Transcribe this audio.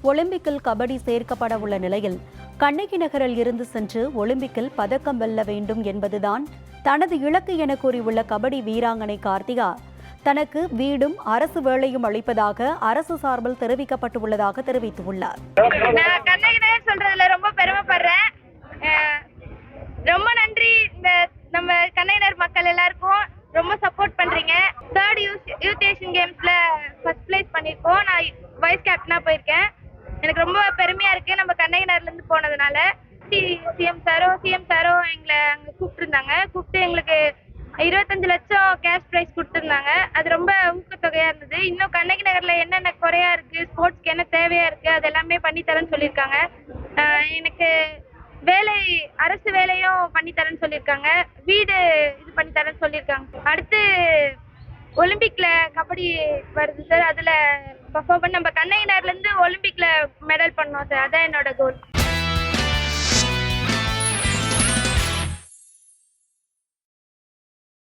ஒலிம்பிக்கில் கபடி சேர்க்கப்பட உள்ள நிலையில் கண்ணகி நகரில் இருந்து சென்று ஒலிம்பிக்கில் பதக்கம் வெல்ல வேண்டும் என்பதுதான் தனது இலக்கு என கூறியுள்ள கபடி வீராங்கனை கார்த்திகா தனக்கு வீடும் அரசு வேலையும் அளிப்பதாக அரசு சார்பில் தெரிவிக்கப்பட்டுள்ளதாக தெரிவித்துள்ளார். நான் கண்ணகி நகர் சொல்றதுல ரொம்ப பெருமைப்படுறேன். ரொம்ப நன்றி. நம்ம கண்ணகி நகர் மக்கள் எல்லாருக்கும் ரொம்ப சப்போர்ட் பண்றீங்க. 3rd யூத் ஏஷியன் கேம்ஸ்ல ஃபர்ஸ்ட் பிளேஸ் பண்ணிருக்கோம். நான் வைஸ் கேப்டனா போயிருக்கேன். எனக்கு ரொம்ப பெருமையா இருக்கு நம்ம கண்ணகி நகர்ல இருந்து போனதுனால. சிஎம் சாரோ எங்களை அங்க கூப்பிட்டு எங்களுக்கு 25 லட்சம் கேஷ் பிரைஸ் கொடுத்துருந்தாங்க. அது ரொம்ப ஊக்கத்தொகையா இருந்தது. இன்னும் கண்ணகி நகர்ல என்னென்ன குறையா இருக்கு, ஸ்போர்ட்ஸ்க்கு என்ன தேவையா இருக்கு, அது எல்லாமே பண்ணித்தரேன்னு சொல்லியிருக்காங்க. எனக்கு அரசு வேலையும் பண்ணித்தரேன்னு சொல்லியிருக்காங்க. வீடு இது பண்ணித்தரேன்னு சொல்லியிருக்காங்க. அடுத்து ஒலிம்பிக்ல கபடி வருது சார். அதுல பர்ஃபார்ம் பண்ணி நம்ம கண்ணகி நகர்ல இருந்து ஒலிம்பிக்ல மெடல் பண்ணோம் சார். அதான் என்னோட கோல்.